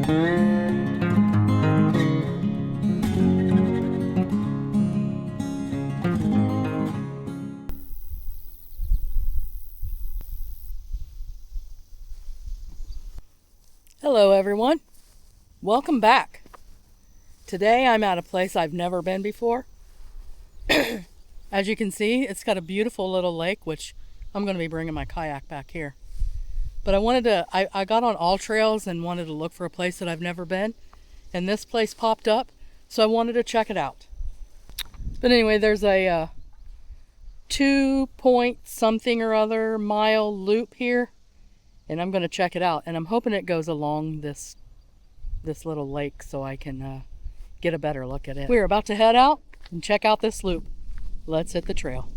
Hello everyone, welcome back. Today I'm at a place I've never been before. As you can see, it's got a beautiful little lake, which I'm going to be bringing my kayak back here. But I got on AllTrails and wanted to look for a place that I've never been, and this place popped up, so I wanted to check it out. But anyway, there's a 2 point something or other mile loop here, and I'm going to check it out, and I'm hoping it goes along this little lake so I can get a better look at it. We're about to head out and check out this loop. Let's hit the trail.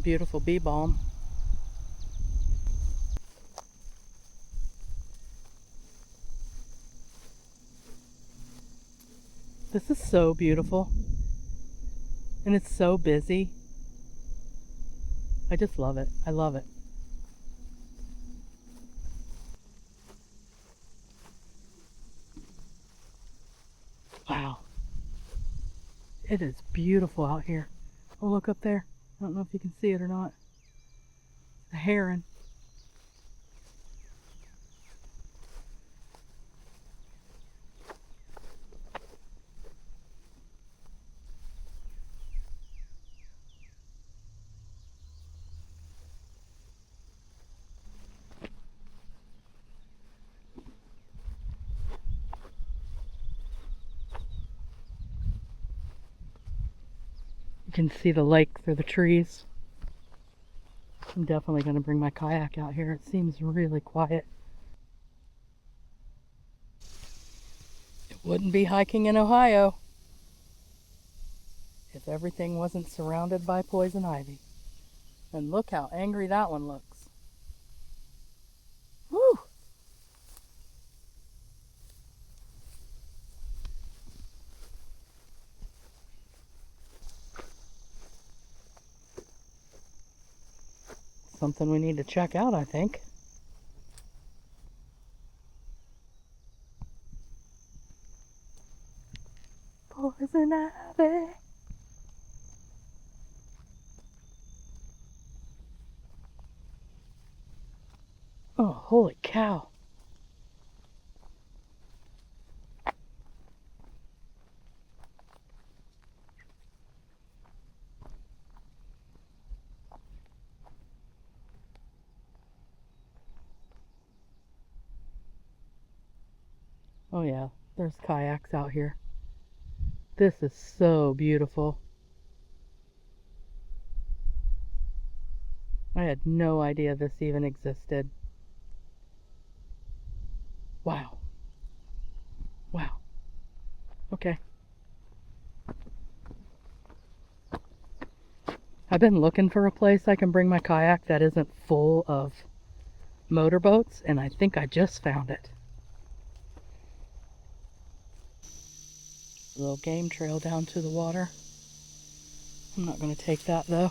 Beautiful bee balm. This is so beautiful. And it's so busy. I just love it. I love it. Wow. It is beautiful out here. Oh, look up there. I don't know if you can see it or not. A heron. You can see the lake through the trees. I'm definitely going to bring my kayak out here. It seems really quiet. It wouldn't be hiking in Ohio if everything wasn't surrounded by poison ivy. And look how angry that one looks. Woo! Something we need to check out, I think. Poison ivy. Oh, holy cow. Oh yeah, there's kayaks out here. This is so beautiful. I had no idea this even existed. Wow. Wow. Okay. I've been looking for a place I can bring my kayak that isn't full of motorboats, and I think I just found it. A little game trail down to the water. I'm not going to take that though.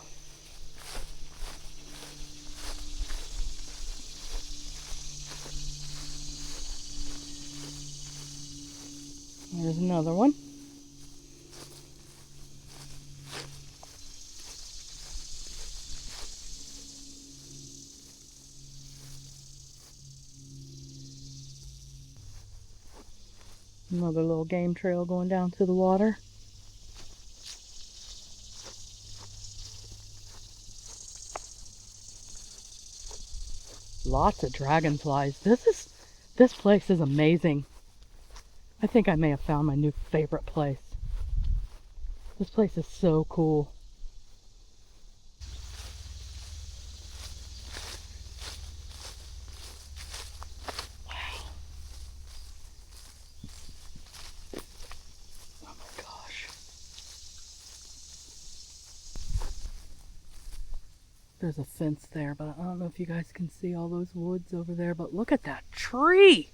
There's another one. Another little game trail going down to the water. Lots of dragonflies. This place is amazing. I think I may have found my new favorite place. This place is so cool. Wow. Oh my gosh. There's a fence there, but I don't know if you guys can see all those woods over there, but look at that tree!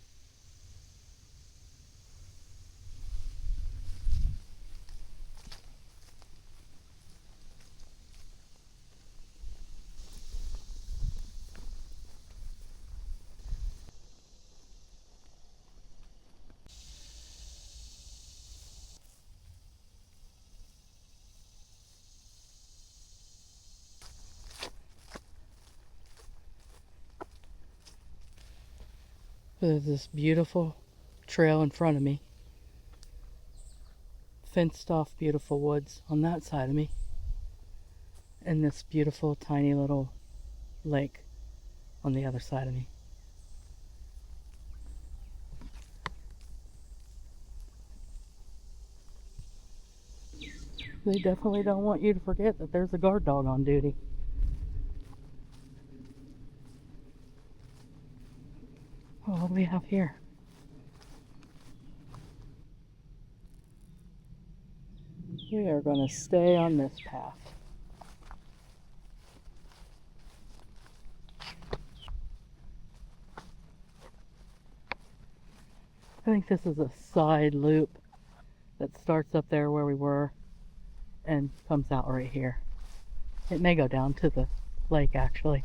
There's this beautiful trail in front of me. Fenced off beautiful woods on that side of me. And this beautiful tiny little lake on the other side of me. They definitely don't want you to forget that there's a guard dog on duty. Oh, what do we have here? We are going to stay on this path. I think this is a side loop that starts up there where we were and comes out right here. It may go down to the lake actually.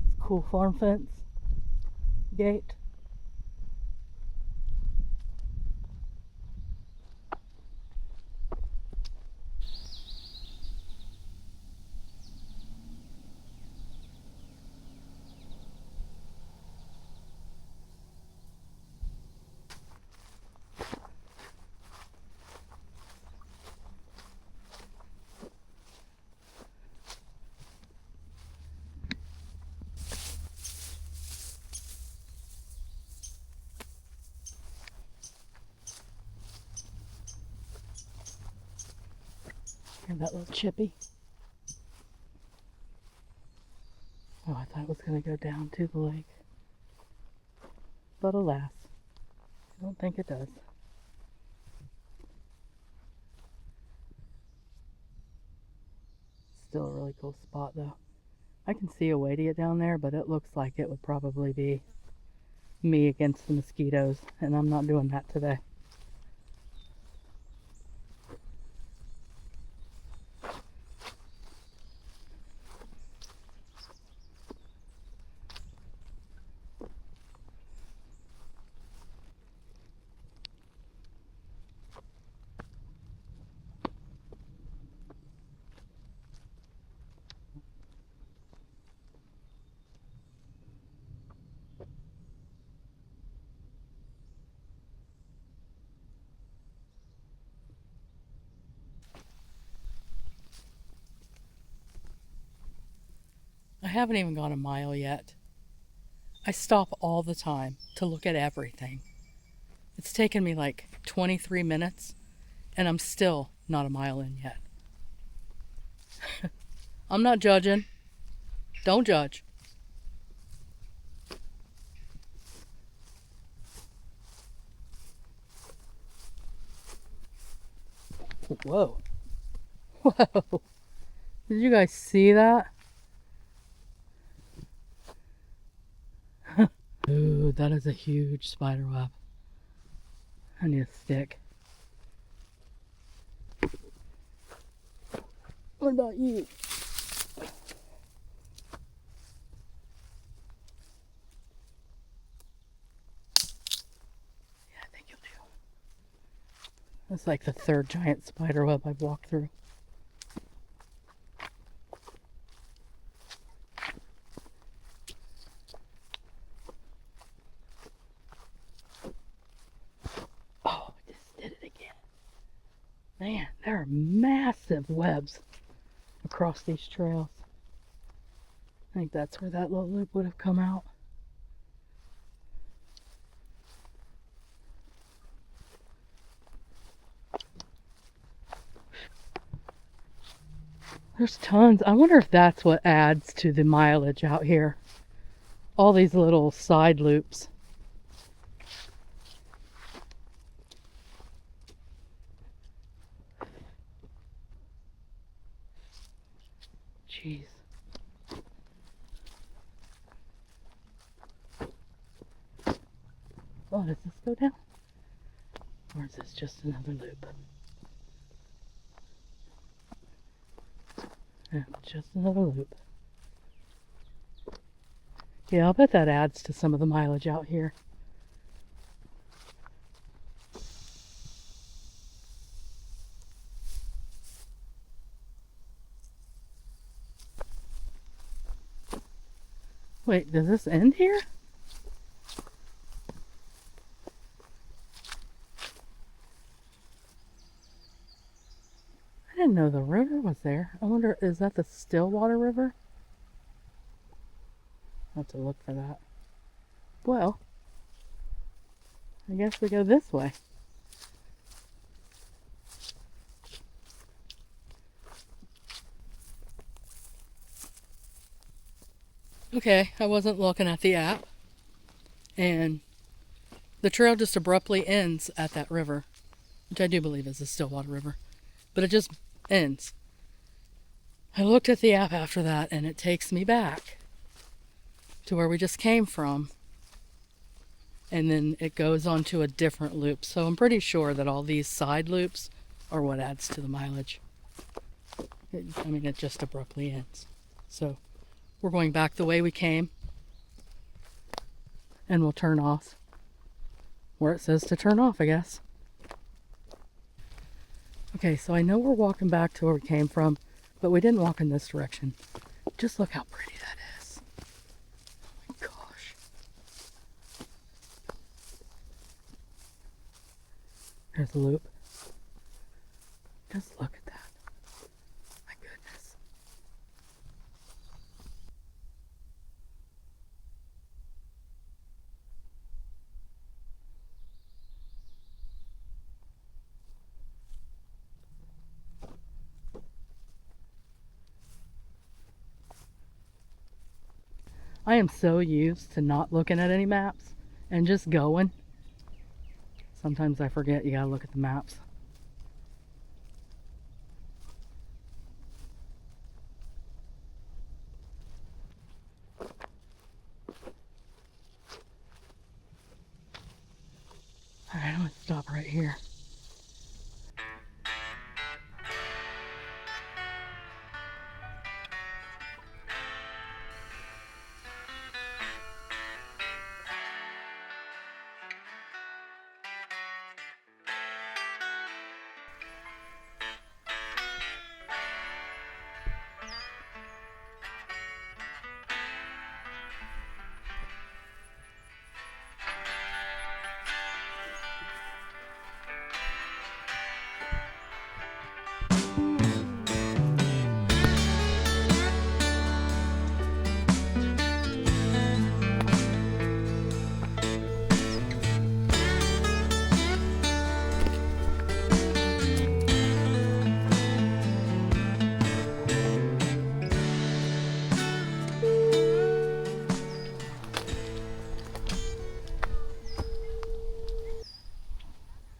It's a cool farm fence gate. Hear that little chippy? Oh, I thought it was going to go down to the lake. But alas, I don't think it does. Still a really cool spot though. I can see a way to get down there, but it looks like it would probably be me against the mosquitoes, and I'm not doing that today. I haven't even gone a mile yet. I stop all the time to look at everything. It's taken me like 23 minutes, and I'm still not a mile in yet. I'm not judging. Don't judge. Whoa. Whoa. Did you guys see that? Ooh, that is a huge spider web. I need a stick. What about you? Yeah, I think you'll do. That's like the third giant spider web I've walked through. Oh, I just did it again. Man, there are massive webs across these trails. I think that's where that little loop would have come out. There's tons. I wonder if that's what adds to the mileage out here. All these little side loops. Jeez. Oh, does this go down? Or is this just another loop? Yeah, just another loop. Yeah, I'll bet that adds to some of the mileage out here. Wait, does this end here? I didn't know the river was there. I wonder, is that the Stillwater River? I'll have to look for that. Well, I guess we go this way. Okay, I wasn't looking at the app, and the trail just abruptly ends at that river, which I do believe is the Stillwater River, but it just ends. I looked at the app after that, and it takes me back to where we just came from, and then it goes on to a different loop. So I'm pretty sure that all these side loops are what adds to the mileage. It just abruptly ends. So we're going back the way we came, and we'll turn off where it says to turn off, I guess. Okay, so I know we're walking back to where we came from, but we didn't walk in this direction. Just look how pretty that is. Oh my gosh. There's the loop. Just look at that. My goodness. I am so used to not looking at any maps and just going. Sometimes I forget you gotta look at the maps. Alright, I'm gonna stop right here.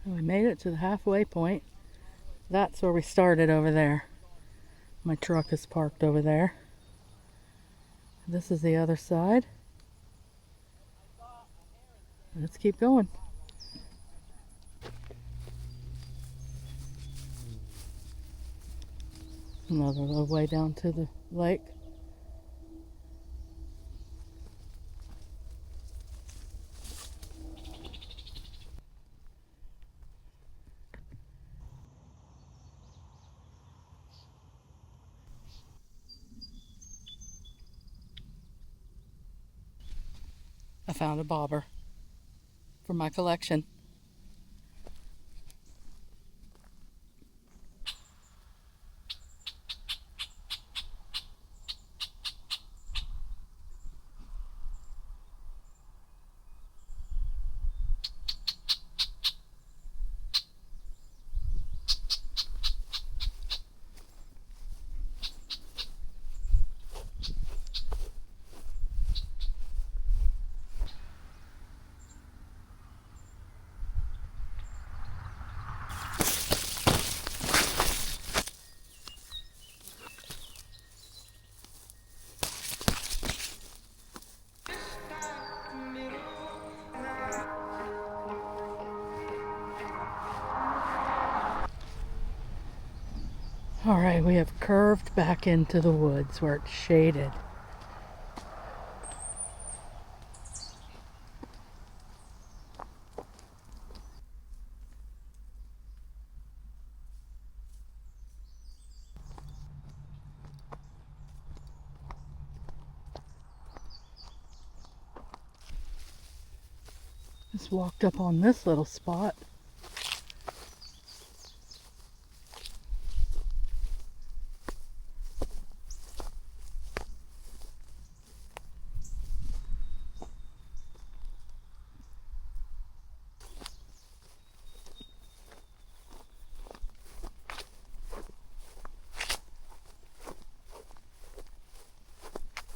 We made it to the halfway point. That's where we started over there. My truck is parked over there. This is the other side. Let's keep going. Another little way down to the lake. I found a bobber for my collection. All right, we have curved back into the woods where it's shaded. Just walked up on this little spot.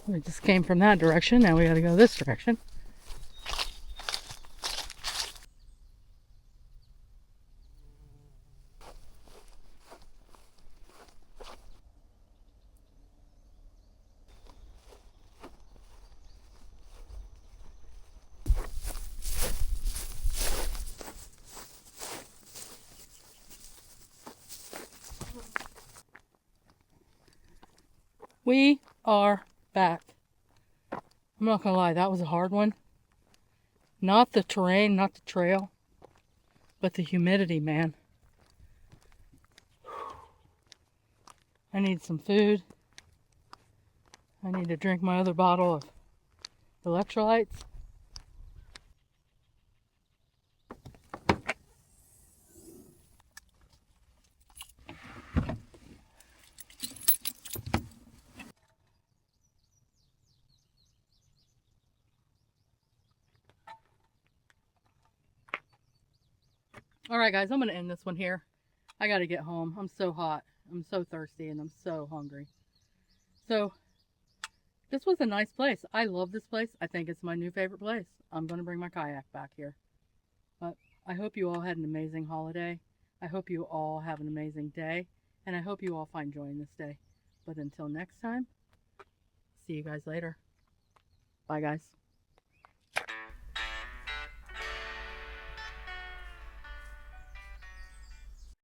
We just came from that direction, now we gotta go this direction. We are back. I'm not gonna lie, that was a hard one. Not the terrain, not the trail, but the humidity, man. I need some food. I need to drink my other bottle of electrolytes. Alright guys, I'm gonna end this one here. I gotta get home. I'm so hot. I'm so thirsty and I'm so hungry. So, this was a nice place. I love this place. I think it's my new favorite place. I'm gonna bring my kayak back here. But I hope you all had an amazing holiday. I hope you all have an amazing day. And I hope you all find joy in this day. But until next time, see you guys later. Bye guys.